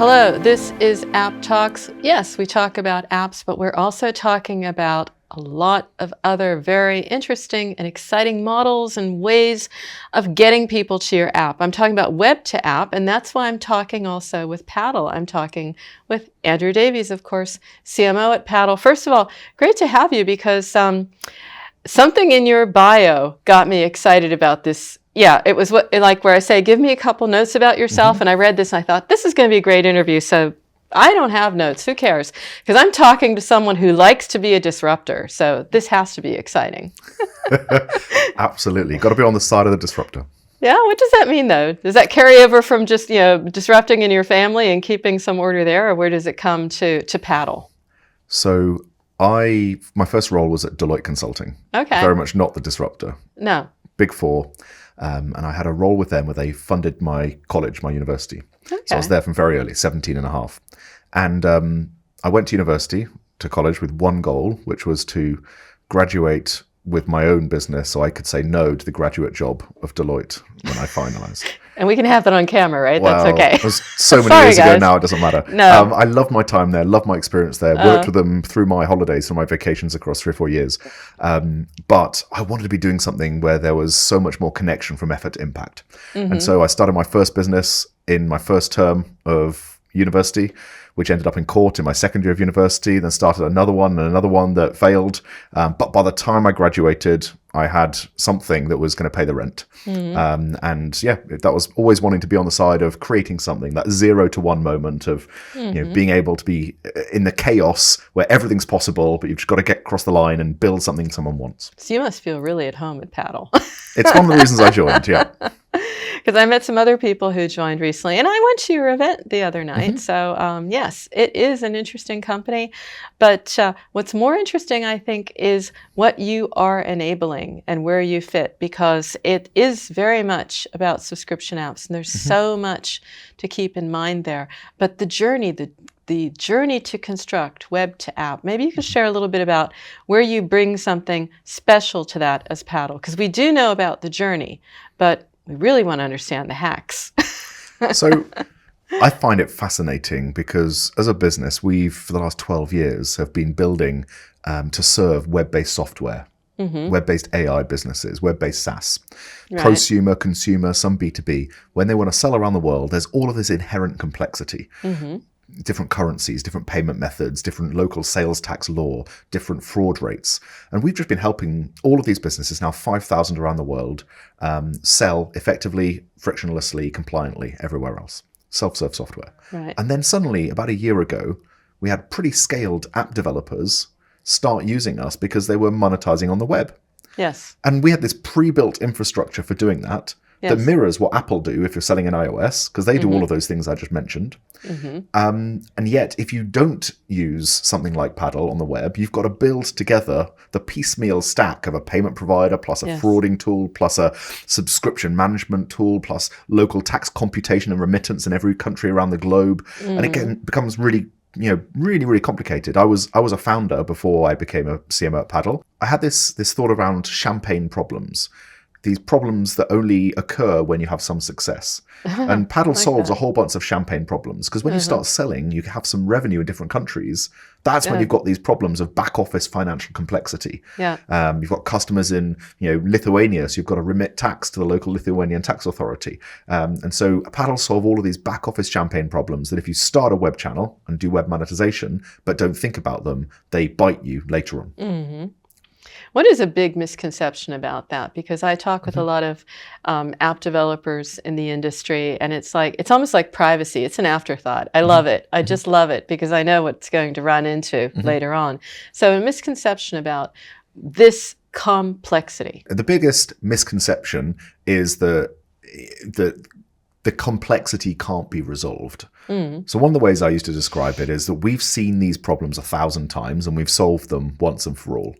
Hello, this is App Talks. Yes, we talk about apps, but we're also talking about a lot of other very interesting and exciting models and ways of getting people to your app. I'm talking about web to app, and that's why I'm talking also with Paddle. I'm talking with Andrew Davies, of course, CMO at Paddle. First of all, great to have you because something in your bio got me excited about this. Yeah, it was like where I say, give me a couple notes about yourself. And I read this and I thought, this is going to be a great interview. So I don't have notes. Who cares? Because I'm talking to someone who likes to be a disruptor. So this has to be exciting. Absolutely. Got to be on the side of the disruptor. Yeah. What does that mean, though? Does that carry over from just, disrupting in your family and keeping some order there? Or where does it come to Paddle? So my first role was at Deloitte Consulting. Okay. Very much not the disruptor. No. Big Four. And I had a role with them where they funded my college, my university. Okay. So I was there from very early, 17 and a half. And I went to college with one goal, which was to graduate with my own business so I could say no to the graduate job of Deloitte when I finalized. And we can have that on camera, right? Well, that's okay. It was so many years ago now, it doesn't matter. No. I loved my time there, loved my experience there, worked with them through my holidays, through my vacations across 3 or 4 years. But I wanted to be doing something where there was so much more connection from effort to impact. Mm-hmm. And so I started my first business in my first term of university, which ended up in court in my second year of university, then started another one that failed. But by the time I graduated, I had something that was going to pay the rent. Mm-hmm. That was always wanting to be on the side of creating something, that 0 to 1 moment of being able to be in the chaos where everything's possible, but you've just got to get across the line and build something someone wants. So you must feel really at home at Paddle. It's one of the reasons I joined, yeah. Because I met some other people who joined recently, and I went to your event the other night. Mm-hmm. So yes, it is an interesting company. But what's more interesting, I think, is what you are enabling and where you fit, because it is very much about subscription apps, and there's so much to keep in mind there. But the journey to construct web to app, maybe you could share a little bit about where you bring something special to that as Paddle, because we do know about the journey, but we really want to understand the hacks. So I find it fascinating because as a business, we've, for the last 12 years, have been building to serve web-based software, web-based AI businesses, web-based SaaS, prosumer, consumer, some B2B. When they want to sell around the world, there's all of this inherent complexity. Mm-hmm. Different currencies, different payment methods, different local sales tax law, different fraud rates. And we've just been helping all of these businesses, now 5,000 around the world, sell effectively, frictionlessly, compliantly everywhere else. Self-serve software. Right. And then suddenly, about a year ago, we had pretty scaled app developers start using us because they were monetizing on the web. Yes. And we had this pre-built infrastructure for doing that. Yes. That mirrors what Apple do if you're selling an iOS, because they do all of those things I just mentioned. Mm-hmm. And yet, if you don't use something like Paddle on the web, you've got to build together the piecemeal stack of a payment provider, plus a frauding tool, plus a subscription management tool, plus local tax computation and remittance in every country around the globe. And it becomes really, really complicated. I was a founder before I became a CMO at Paddle. I had this thought around champagne problems. These problems that only occur when you have some success. And Paddle solves a whole bunch of champagne problems, because when you start selling, you have some revenue in different countries. That's when you've got these problems of back office financial complexity. Yeah. You've got customers in Lithuania, so you've got to remit tax to the local Lithuanian tax authority. And so Paddle solve all of these back office champagne problems that if you start a web channel and do web monetization, but don't think about them, they bite you later on. Mm-hmm. What is a big misconception about that? Because I talk with a lot of app developers in the industry, and it's almost like privacy. It's an afterthought. I love it. I just love it because I know what's going to run into later on. So a misconception about this complexity. The biggest misconception is that the complexity can't be resolved. So one of the ways I used to describe it is that we've seen these problems 1,000 times and we've solved them once and for all.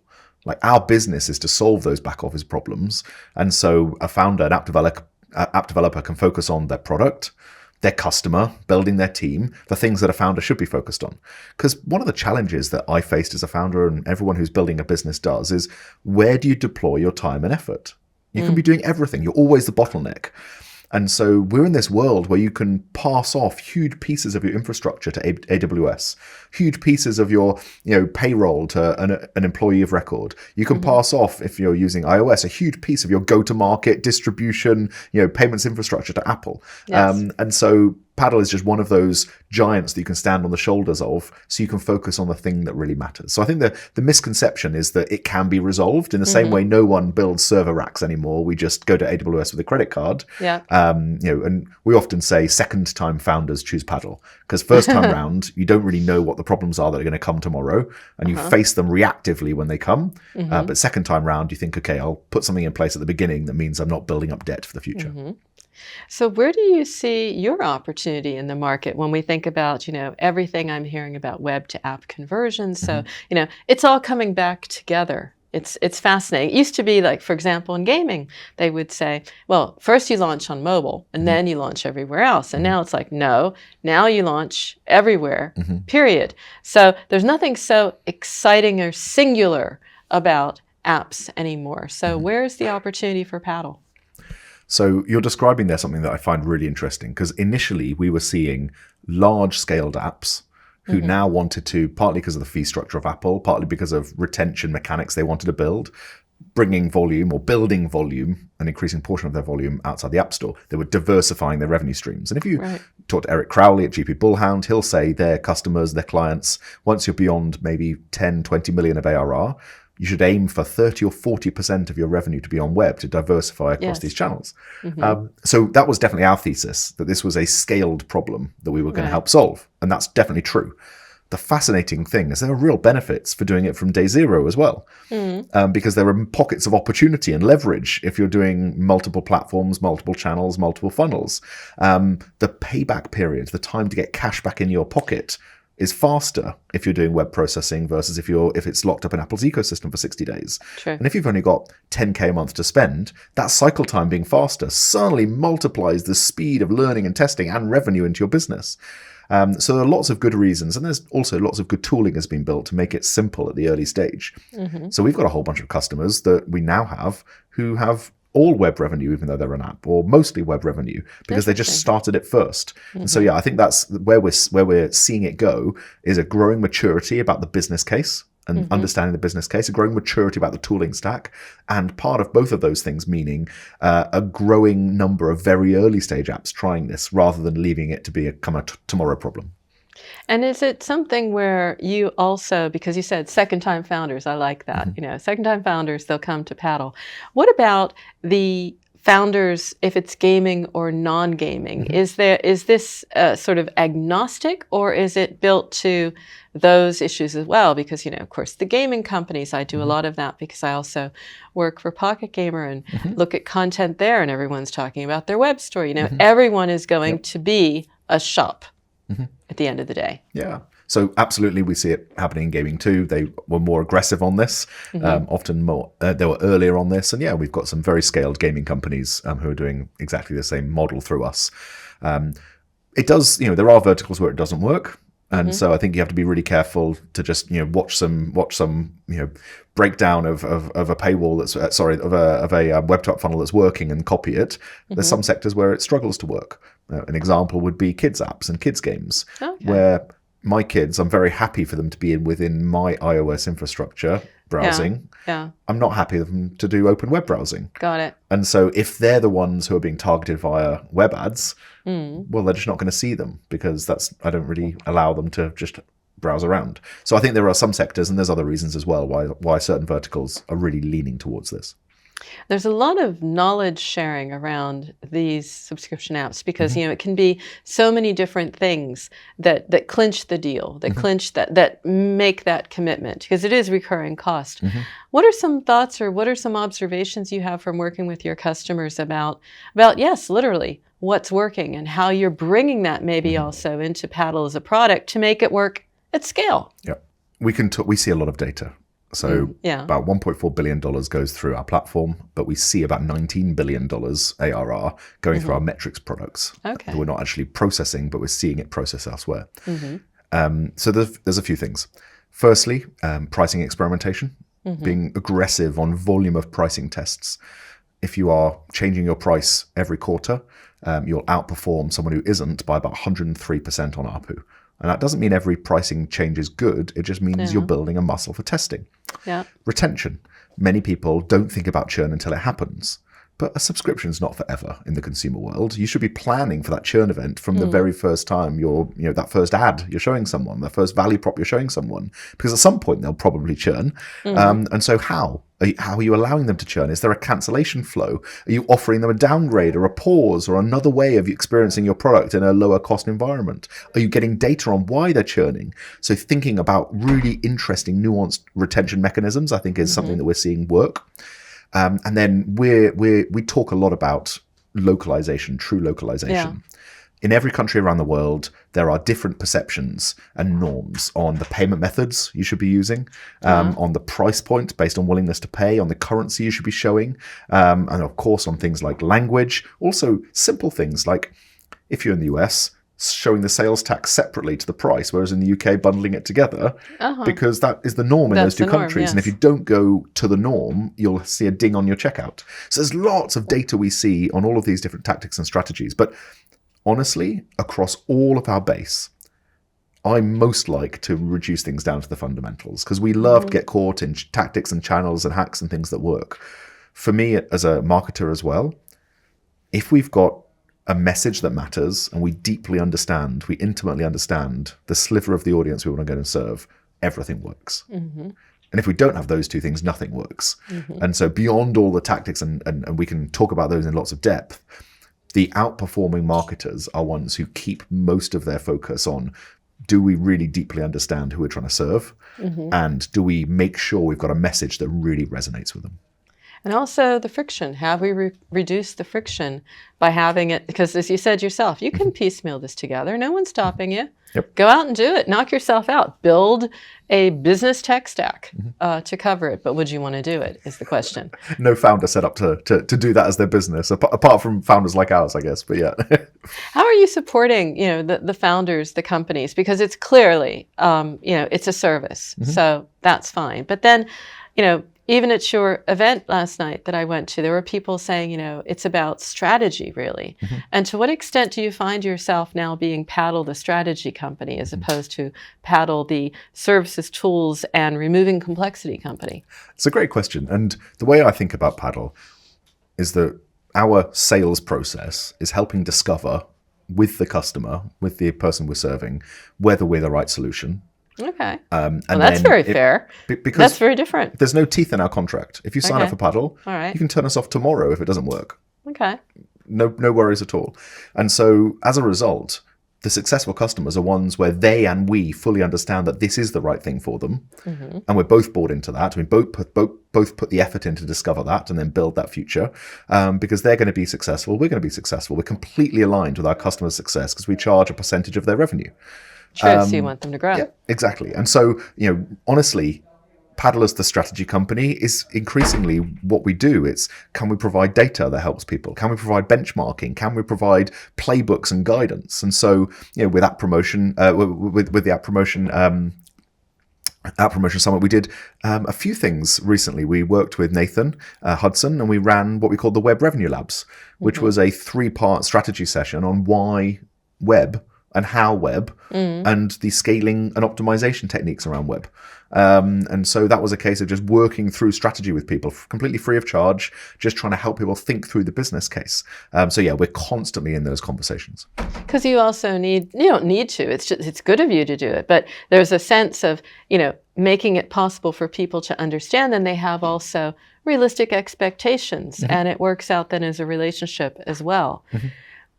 Like, our business is to solve those back office problems. And so a founder, an app developer can focus on their product, their customer, building their team, the things that a founder should be focused on. Because one of the challenges that I faced as a founder, and everyone who's building a business does, is where do you deploy your time and effort? You can be doing everything. You're always the bottleneck. And so we're in this world where you can pass off huge pieces of your infrastructure to AWS, huge pieces of your payroll to an employee of record. You can pass off, if you're using iOS, a huge piece of your go-to-market distribution, payments infrastructure to Apple. Yes. And so Paddle is just one of those giants that you can stand on the shoulders of, so you can focus on the thing that really matters. So I think the misconception is that it can be resolved in the same way no one builds server racks anymore. We just go to AWS with a credit card. Yeah. And we often say second-time founders choose Paddle, because first time round, you don't really know what the problems are that are going to come tomorrow, and you face them reactively when they come. But second time round, you think, okay, I'll put something in place at the beginning that means I'm not building up debt for the future. So where do you see your opportunity in the market when we think about, everything I'm hearing about web to app conversions? So, it's all coming back together. It's fascinating. It used to be like, for example, in gaming, they would say, well, first you launch on mobile and then you launch everywhere else. And now it's like, no, now you launch everywhere, period. So there's nothing so exciting or singular about apps anymore. So where's the opportunity for Paddle? So you're describing there something that I find really interesting, because initially we were seeing large-scaled apps who now wanted to, partly because of the fee structure of Apple, partly because of retention mechanics they wanted to build, bringing volume or building volume, an increasing portion of their volume outside the App Store. They were diversifying their revenue streams. And if you talk to Eric Crowley at GP Bullhound, he'll say their customers, their clients, once you're beyond maybe 10, 20 million of ARR, you should aim for 30 or 40% of your revenue to be on web to diversify across these channels. So that was definitely our thesis, that this was a scaled problem that we were going to help solve. And that's definitely true. The fascinating thing is there are real benefits for doing it from day zero as well, because there are pockets of opportunity and leverage if you're doing multiple platforms, multiple channels, multiple funnels. The payback period, the time to get cash back in your pocket, is faster if you're doing web processing versus if it's locked up in Apple's ecosystem for 60 days. True. And if you've only got 10K a month to spend, that cycle time being faster certainly multiplies the speed of learning and testing and revenue into your business. So there are lots of good reasons, and there's also lots of good tooling has been built to make it simple at the early stage. So we've got a whole bunch of customers that we now have who have all web revenue, even though they're an app, or mostly web revenue, because they just started it first. And so, I think that's where we're seeing it go, is a growing maturity about the business case and understanding the business case, a growing maturity about the tooling stack, and part of both of those things meaning a growing number of very early stage apps trying this rather than leaving it to be a tomorrow problem. And is it something where you also, because you said second-time founders, I like that, second-time founders, they'll come to Paddle. What about the founders, if it's gaming or non-gaming? Is this sort of agnostic, or is it built to those issues as well? Because, of course, the gaming companies, I do a lot of that because I also work for Pocket Gamer and look at content there, and everyone's talking about their web store. Everyone is going to be a shop. At the end of the day. Yeah. So absolutely, we see it happening in gaming too. They were more aggressive on this, often more. They were earlier on this. And we've got some very scaled gaming companies who are doing exactly the same model through us. It does, there are verticals where it doesn't work. And so I think you have to be really careful to just, watch some breakdown of a paywall that's, of a web-to-app funnel that's working and copy it. There's some sectors where it struggles to work. An example would be kids apps and kids games, where my kids, I'm very happy for them to be within my iOS infrastructure browsing. I'm not happy for them to do open web browsing. Got it. And so if they're the ones who are being targeted via web ads, well, they're just not going to see them, because I don't really allow them to just browse around. So I think there are some sectors, and there's other reasons as well, why certain verticals are really leaning towards this. There's a lot of knowledge sharing around these subscription apps because, it can be so many different things that clinch the deal, that clinch that make that commitment, because it is recurring cost. What are some thoughts or what are some observations you have from working with your customers about yes, literally, what's working and how you're bringing that maybe also into Paddle as a product to make it work at scale? Yeah, we see a lot of data. So about $1.4 billion goes through our platform, but we see about $19 billion ARR going through our metrics products. That we're not actually processing, but we're seeing it process elsewhere. So there's a few things. Firstly, pricing experimentation, being aggressive on volume of pricing tests. if you are changing your price every quarter, you'll outperform someone who isn't by about 103% on ARPU. And that doesn't mean every pricing change is good. It just means you're building a muscle for testing. Yeah. Retention. Many people don't think about churn until it happens. But a subscription is not forever in the consumer world. You should be planning for that churn event from the very first time that first ad you're showing someone, the first value prop you're showing someone, because at some point they'll probably churn. And so how are you allowing them to churn? Is there a cancellation flow? Are you offering them a downgrade or a pause or another way of experiencing your product in a lower cost environment? Are you getting data on why they're churning? So thinking about really interesting, nuanced retention mechanisms, I think, is something that we're seeing work. And then we talk a lot about localization, true localization. Yeah. In every country around the world, there are different perceptions and norms on the payment methods you should be using, on the price point based on willingness to pay, on the currency you should be showing, and of course on things like language. Also simple things like if you're in the US, showing the sales tax separately to the price, whereas in the UK, bundling it together, because that is the norm in those two countries. Yes. And if you don't go to the norm, you'll see a ding on your checkout. So there's lots of data we see on all of these different tactics and strategies. But honestly, across all of our base, I most like to reduce things down to the fundamentals, because we love to get caught in tactics and channels and hacks and things that work. For me, as a marketer as well, if we've got a message that matters and we deeply understand, we intimately understand the sliver of the audience we want to go and serve, everything works. And if we don't have those two things, nothing works. And so beyond all the tactics, and we can talk about those in lots of depth, the outperforming marketers are ones who keep most of their focus on, do we really deeply understand who we're trying to serve? And do we make sure we've got a message that really resonates with them? And also the friction. Have we reduced the friction by having it? Because as you said yourself, you can piecemeal this together. No one's stopping you. Yep. Go out and do it. Knock yourself out. Build a business tech stack to cover it. But would you want to do it is the question. No founder set up to do that as their business, apart from founders like ours, I guess. But yeah. How are you supporting, the founders, the companies? Because it's clearly, it's a service. So that's fine. But then, even at your event last night that I went to, there were people saying, it's about strategy, really. And to what extent do you find yourself now being Paddle, the strategy company, as opposed to Paddle, the services, tools, and removing complexity company? It's a great question. And the way I think about Paddle is that our sales process is helping discover with the customer, with the person we're serving, whether we're the right solution. Okay. And that's very fair. Because that's very different. There's no teeth in our contract. If you sign up for Paddle, all right, you can turn us off tomorrow if it doesn't work. Okay. No worries at all. And so as a result, the successful customers are ones where they and we fully understand that this is the right thing for them. And we're both bought into that. We both put the effort in to discover that and then build that future, because they're going to be successful. We're going to be successful. We're completely aligned with our customers' success because we charge a percentage of their revenue. True, so you want them to grow. Yeah, exactly. And so, honestly, Paddle as the strategy company is increasingly what we do. It's, can we provide data that helps people? Can we provide benchmarking? Can we provide playbooks and guidance? And so, with App Promotion, with the App Promotion Summit, we did a few things recently. We worked with Nathan Hudson, and we ran what we called the Web Revenue Labs, which was a 3-part strategy session on why web and how web, and the scaling and optimization techniques around web. And so that was a case of just working through strategy with people, completely free of charge, just trying to help people think through the business case. So yeah, we're constantly in those conversations. Because you also you don't need to, it's good of you to do it, but there's a sense of, making it possible for people to understand, and they have also realistic expectations, and it works out then as a relationship as well.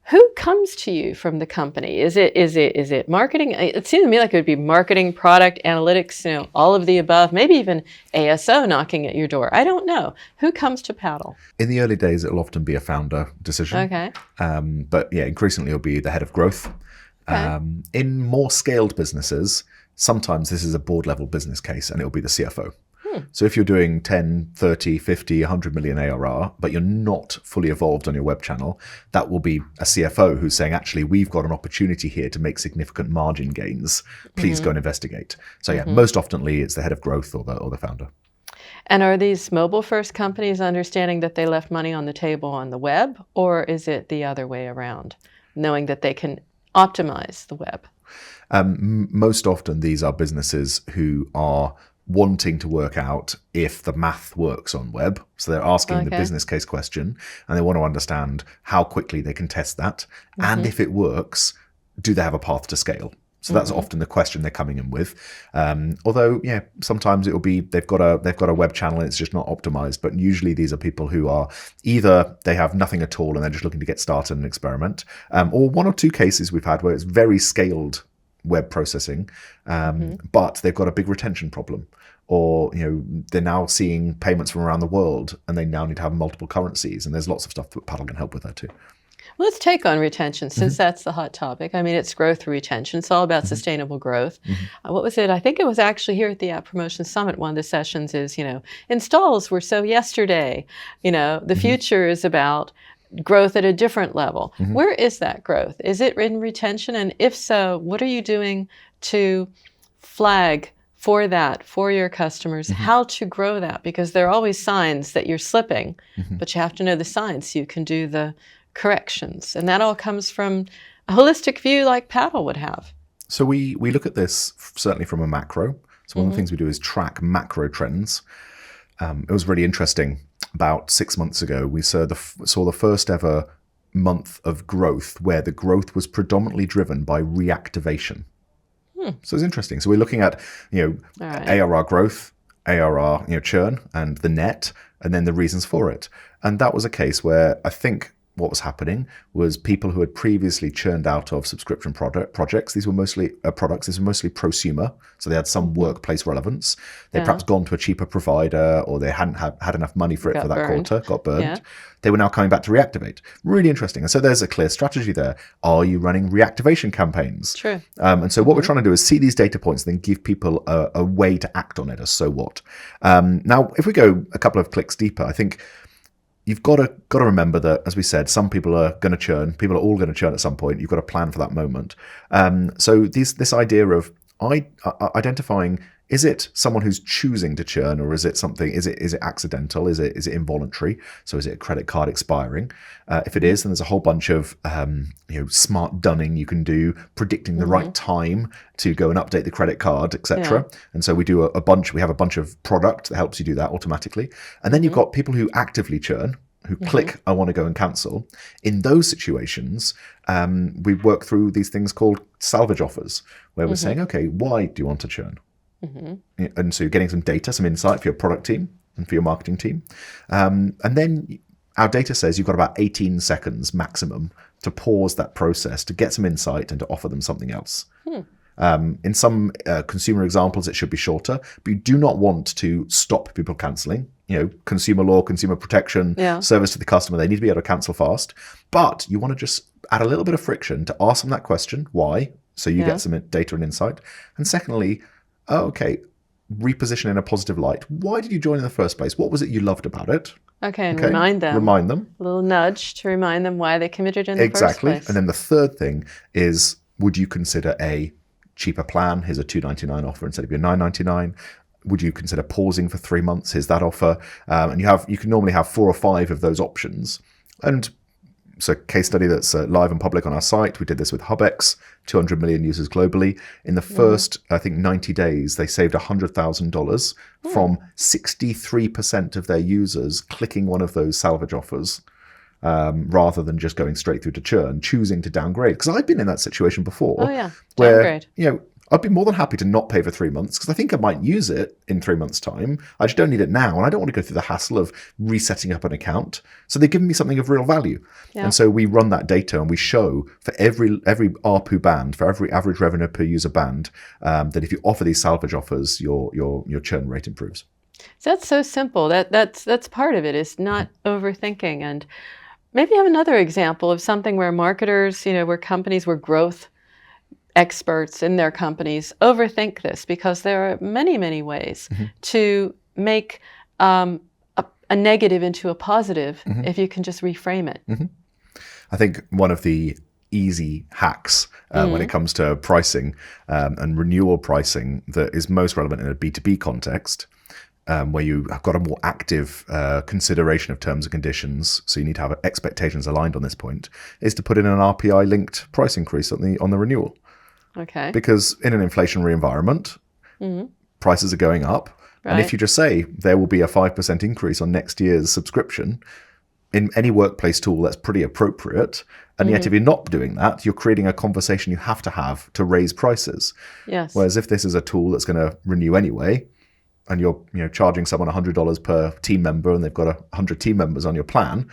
Who comes to you from the company? Is it marketing? It seems to me like it would be marketing, product, analytics, all of the above, maybe even ASO knocking at your door. I don't know. Who comes to Paddle? In the early days, it'll often be a founder decision. Okay. But yeah, increasingly it'll be the head of growth. Okay. In more scaled businesses, sometimes this is a board level business case and it'll be the CFO. So if you're doing 10, 30, 50, 100 million ARR, but you're not fully evolved on your web channel, that will be a CFO who's saying, actually, we've got an opportunity here to make significant margin gains. Please go and investigate. So yeah, most oftenly it's the head of growth or the founder. And are these mobile-first companies understanding that they left money on the table on the web, or is it the other way around, knowing that they can optimize the web? Most often, these are businesses who are wanting to work out if the math works on web. So they're asking the business case question, and they want to understand how quickly they can test that. And if it works, do they have a path to scale? So that's often the question they're coming in with. Although, yeah, sometimes it will be they've got a web channel and it's just not optimized. But usually these are people who are either they have nothing at all and they're just looking to get started and experiment, or one or two cases we've had where it's very scaled web processing, but they've got a big retention problem, or they're now seeing payments from around the world and they now need to have multiple currencies, and there's lots of stuff that Paddle can help with that too. Well, let's take on retention, since that's the hot topic. I mean, it's growth through retention. It's all about sustainable growth. What was it? I think it was actually here at the App Promotion Summit. One of the sessions is, installs were so yesterday. The future is about growth at a different level. Where is that growth? Is it in retention? And if so, what are you doing to flag for that, for your customers, how to grow that? Because there are always signs that you're slipping, but you have to know the signs so you can do the corrections. And that all comes from a holistic view like Paddle would have. So we look at this certainly from a macro. So one of the things we do is track macro trends. It was really interesting. About 6 months ago, we saw the first ever month of growth where the growth was predominantly driven by reactivation. So it's interesting. So we're looking at ARR growth, ARR churn, and the net, and then the reasons for it. And that was a case where I think what was happening was people who had previously churned out of subscription projects. These were mostly products. These were mostly prosumer, so they had some workplace relevance. They perhaps gone to a cheaper provider, or they hadn't had enough money for it for that quarter, got burned. Yeah. They were now coming back to reactivate. Really interesting. And so there's a clear strategy there. Are you running reactivation campaigns? True. And so what we're trying to do is see these data points and then give people a way to act on it, a so what. Now, if we go a couple of clicks deeper, I think you've got to remember that, as we said, some people are going to churn. People are all going to churn at some point. You've got to plan for that moment. So this idea of identifying, is it someone who's choosing to churn, or is it something? Is it accidental? Is it involuntary? So is it a credit card expiring? If it is, then there's a whole bunch of smart dunning you can do, predicting the right time to go and update the credit card, etc. And so we do we have a bunch of product that helps you do that automatically. And then you've got people who actively churn, who click, I want to go and cancel. In those situations, we work through these things called salvage offers, where we're saying, okay, why do you want to churn? And so you're getting some data, some insight for your product team and for your marketing team. And then our data says you've got about 18 seconds maximum to pause that process, to get some insight and to offer them something else. In some consumer examples, it should be shorter, but you do not want to stop people cancelling. Consumer law, consumer protection, service to the customer, they need to be able to cancel fast. But you want to just add a little bit of friction to ask them that question, why? So you get some data and insight. And secondly, reposition in a positive light. Why did you join in the first place? What was it you loved about it? Okay, remind them. Remind them. A little nudge to remind them why they committed in the first place. And then the third thing is, would you consider a cheaper plan? Here's a $2.99 offer instead of your $9.99. Would you consider pausing for 3 months? Here's that offer. And you can normally have 4 or 5 of those options. And so a case study that's live and public on our site. We did this with HubX, 200 million users globally. In the first, I think, 90 days, they saved $100,000 from 63% of their users clicking one of those salvage offers, rather than just going straight through to churn, choosing to downgrade. Because I've been in that situation before. Oh, yeah. Downgrade. Where, I'd be more than happy to not pay for 3 months because I think I might use it in 3 months' time. I just don't need it now, and I don't want to go through the hassle of resetting up an account. So they've given me something of real value. And so we run that data and we show for every ARPU band, for every average revenue per user band, that if you offer these salvage offers, your churn rate improves. So that's so simple. That's part of it, is not overthinking. And maybe you have another example of something where marketers, where companies, where growth experts in their companies overthink this, because there are many, many ways to make a negative into a positive if you can just reframe it. I think one of the easy hacks when it comes to pricing and renewal pricing that is most relevant in a B2B context where you have got a more active consideration of terms and conditions, so you need to have expectations aligned on this point, is to put in an RPI-linked price increase on the renewal. Okay. Because in an inflationary environment, prices are going up. Right. And if you just say there will be a 5% increase on next year's subscription, in any workplace tool, that's pretty appropriate. And yet if you're not doing that, you're creating a conversation you have to raise prices. Yes. Whereas if this is a tool that's going to renew anyway, and you're charging someone $100 per team member and they've got 100 team members on your plan,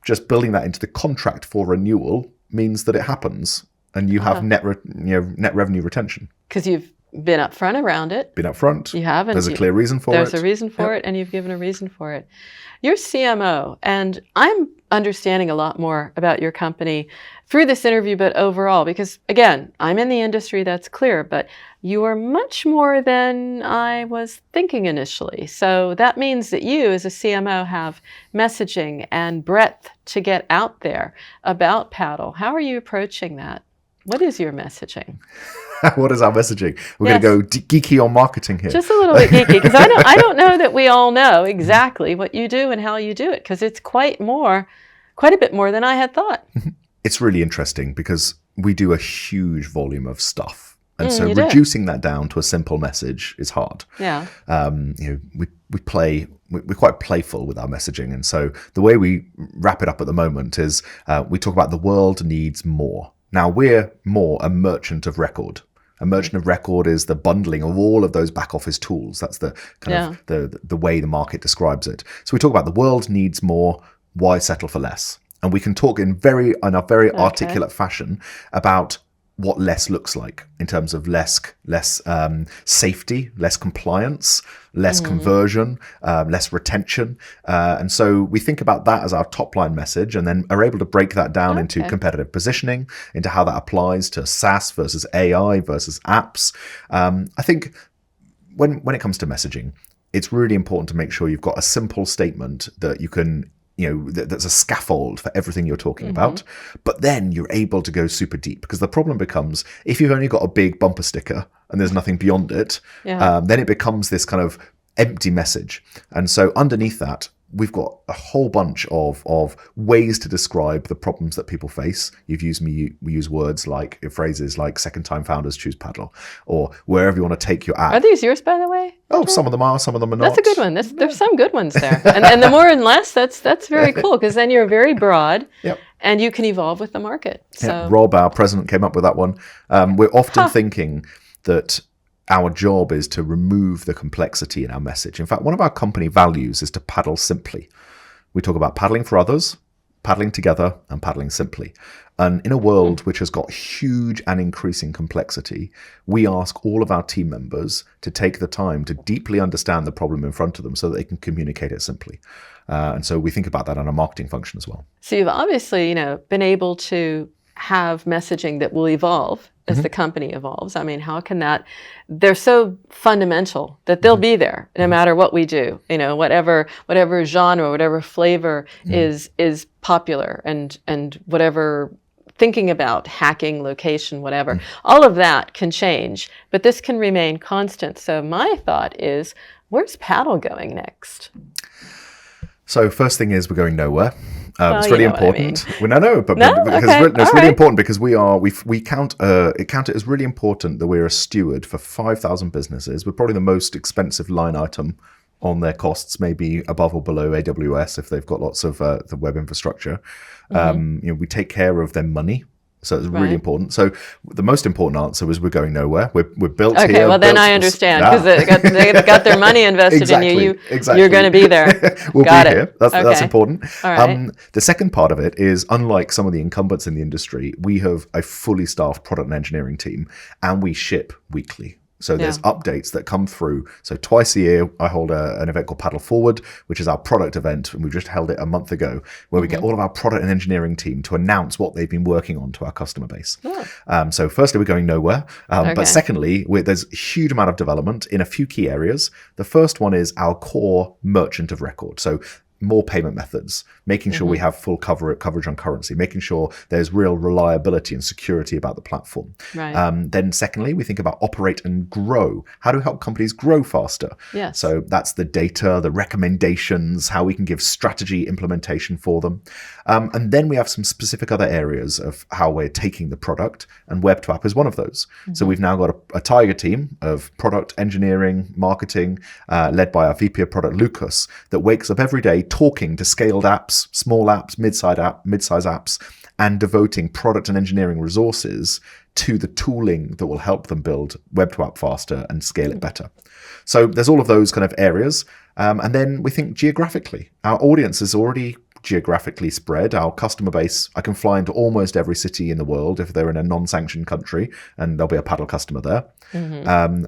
just building that into the contract for renewal means that it happens and you have net revenue retention. Because you've been upfront around it. Been upfront. You haven't. There's a clear reason for it. There's a reason for it, and you've given a reason for it. You're CMO, and I'm understanding a lot more about your company through this interview, but overall, because again, I'm in the industry, that's clear, but you are much more than I was thinking initially. So that means that you as a CMO have messaging and breadth to get out there about paddle. How are you approaching that? What is your messaging? What is our messaging? We're going to go geeky on marketing here. Just a little bit geeky, because I don't know that we all know exactly what you do and how you do it, because it's quite a bit more than I had thought. It's really interesting because we do a huge volume of stuff. And so reducing that down to a simple message is hard. Yeah. We're quite playful with our messaging. And so the way we wrap it up at the moment is we talk about the world needs more. Now, we're more a merchant of record. A merchant of record is the bundling of all of those back office tools. That's the kind of the way the market describes it. So we talk about the world needs more. Why settle for less? And we can talk in a very articulate fashion about what less looks like in terms of less safety, less compliance, less conversion, less retention. And so we think about that as our top line message, and then are able to break that down into competitive positioning, into how that applies to SaaS versus AI versus apps. I think when it comes to messaging, it's really important to make sure you've got a simple statement that you can, that's a scaffold for everything you're talking about, but then you're able to go super deep, because the problem becomes if you've only got a big bumper sticker and there's nothing beyond it, then it becomes this kind of empty message. And so underneath that, we've got a whole bunch of ways to describe the problems that people face. We use words like phrases like second time founders choose paddle, or wherever you want to take your app. Are these yours, by the way? Oh, some of them are, some of them are not. That's a good one. There's some good ones there. And the more and less, that's very cool, because then you're very broad and you can evolve with the market. So Rob, our president, came up with that one. We're often thinking that our job is to remove the complexity in our message. In fact, one of our company values is to paddle simply. We talk about paddling for others, paddling together, and paddling simply. And in a world which has got huge and increasing complexity, we ask all of our team members to take the time to deeply understand the problem in front of them so that they can communicate it simply. And so we think about that on a marketing function as well. So you've obviously, been able to have messaging that will evolve as the company evolves. I mean, how can that? They're so fundamental that they'll be there no matter what we do. Whatever genre, whatever flavor is popular, and whatever thinking about hacking, location, whatever, all of that can change, but this can remain constant. So my thought is, where's paddle going next? So first thing is we're going nowhere. It's really important. It's really important because we count it as really important that we're a steward for 5,000 businesses. We're probably the most expensive line item on their costs, maybe above or below AWS if they've got lots of the web infrastructure. We take care of their money. So it's really important. So the most important answer is we're going nowhere. We're built here. Okay, well then I understand, because they got their money invested in you. You're going to be there. We'll be here. That's important. All right. The second part of it is, unlike some of the incumbents in the industry, we have a fully staffed product and engineering team, and we ship weekly. So there's updates that come through. So twice a year, I hold an event called Paddle Forward, which is our product event, and we just held it a month ago, where we get all of our product and engineering team to announce what they've been working on to our customer base. So firstly, we're going nowhere. But secondly, there's a huge amount of development in a few key areas. The first one is our core merchant of record. So more payment methods, making sure we have full coverage on currency, making sure there's real reliability and security about the platform. Right. Then secondly, we think about operate and grow. How to help companies grow faster. Yes. So that's the data, the recommendations, how we can give strategy implementation for them. And then we have some specific other areas of how we're taking the product, and web to app is one of those. So we've now got a tiger team of product engineering, marketing, led by our VP of product, Lucas, that wakes up every day talking to scaled apps, small apps, mid-size apps, and devoting product and engineering resources to the tooling that will help them build web to app faster and scale it better. So there's all of those kind of areas. And then we think geographically. Our audience is already geographically spread. Our customer base, I can fly into almost every city in the world if they're in a non-sanctioned country, and there'll be a paddle customer there.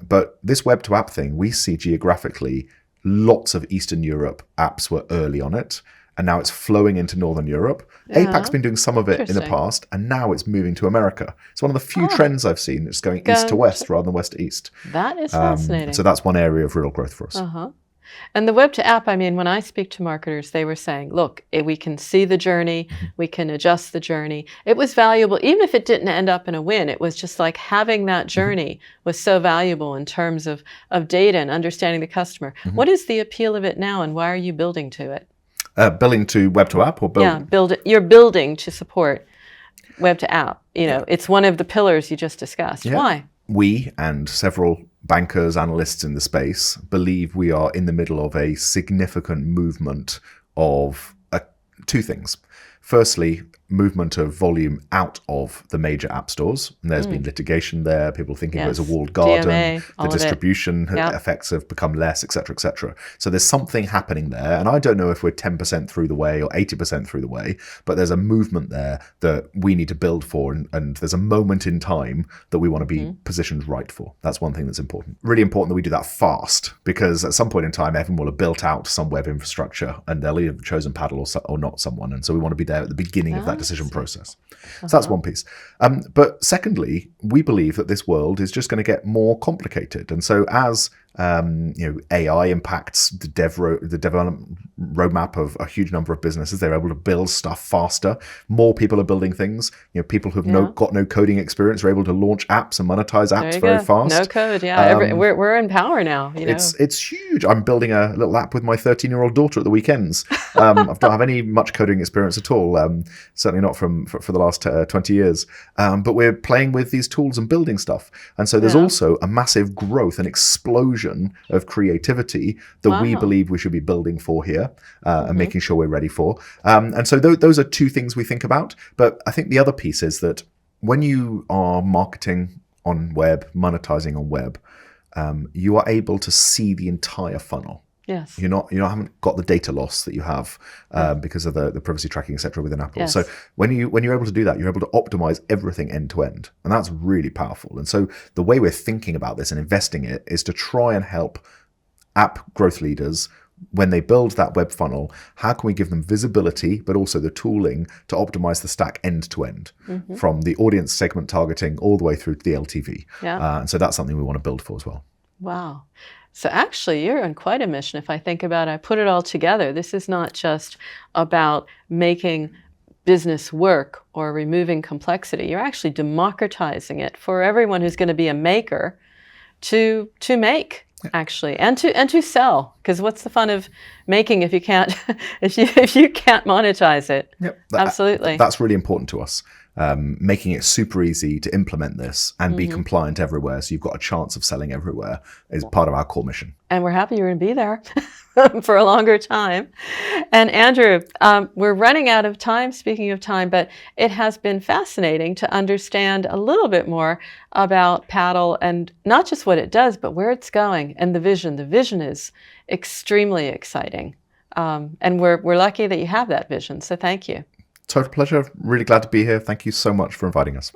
But this web to app thing, we see geographically, lots of Eastern Europe apps were early on it, and now it's flowing into Northern Europe. APAC's been doing some of it in the past, and now it's moving to America. It's one of the few trends I've seen. It's going east to west rather than west to east. That is fascinating. So that's one area of real growth for us. And the web to app, I mean, when I speak to marketers, they were saying, look, we can see the journey, we can adjust the journey. It was valuable, even if it didn't end up in a win. It was just like having that journey was so valuable in terms of data and understanding the customer. What is the appeal of it now, and why are you building to it? Building to web to app or building? Yeah, you're building to support web to app. You know, it's one of the pillars you just discussed. Yeah. Why? We and several bankers, analysts in the space believe we are in the middle of a significant movement of two things. Firstly, movement of volume out of the major app stores. And there's been litigation there, people thinking of it as a walled garden, DMA, the distribution effects have become less, etc., etc. So there's something happening there. And I don't know if we're 10% through the way or 80% through the way, but there's a movement there that we need to build for. And there's a moment in time that we want to be positioned right for. That's one thing that's important. Really important that we do that fast, because at some point in time, everyone will have built out some web infrastructure and they'll either have chosen paddle or not someone. And so we want to be there at the beginning of that decision process. So that's one piece. But secondly, we believe that this world is just going to get more complicated. And so as AI impacts the development roadmap of a huge number of businesses, they're able to build stuff faster. More people are building things. People who've got no coding experience are able to launch apps and monetize apps very fast. No code, we're in power now. It's huge. I'm building a little app with my 13-year-old daughter at the weekends. I don't have any much coding experience at all. Certainly not for the last 20 years. But we're playing with these tools and building stuff. And so there's also a massive growth and explosion of creativity that we believe we should be building for here and making sure we're ready for. And so those are two things we think about. But I think the other piece is that when you are marketing on web, monetizing on web, you are able to see the entire funnel. Yes. You haven't got the data loss that you have because of the privacy tracking, etc. within Apple. Yes. So when you're able to do that, you're able to optimize everything end to end, and that's really powerful. And so the way we're thinking about this and investing it is to try and help app growth leaders when they build that web funnel. How can we give them visibility, but also the tooling to optimize the stack end to end, from the audience segment targeting all the way through to the LTV? And so that's something we want to build for as well. Wow. So actually, you're on quite a mission. If I think about it, I put it all together. This is not just about making business work or removing complexity. You're actually democratizing it for everyone who's going to be a maker to make, actually, and to sell. Because what's the fun of making if you can't if you can't monetize it? Yep. Absolutely. That's really important to us. Making it super easy to implement this and be compliant everywhere, so you've got a chance of selling everywhere, is part of our core mission. And we're happy you're going to be there for a longer time. And Andrew, we're running out of time, speaking of time, but it has been fascinating to understand a little bit more about Paddle, and not just what it does, but where it's going and the vision. The vision is extremely exciting. And we're lucky that you have that vision. So thank you. Total pleasure. Really glad to be here. Thank you so much for inviting us.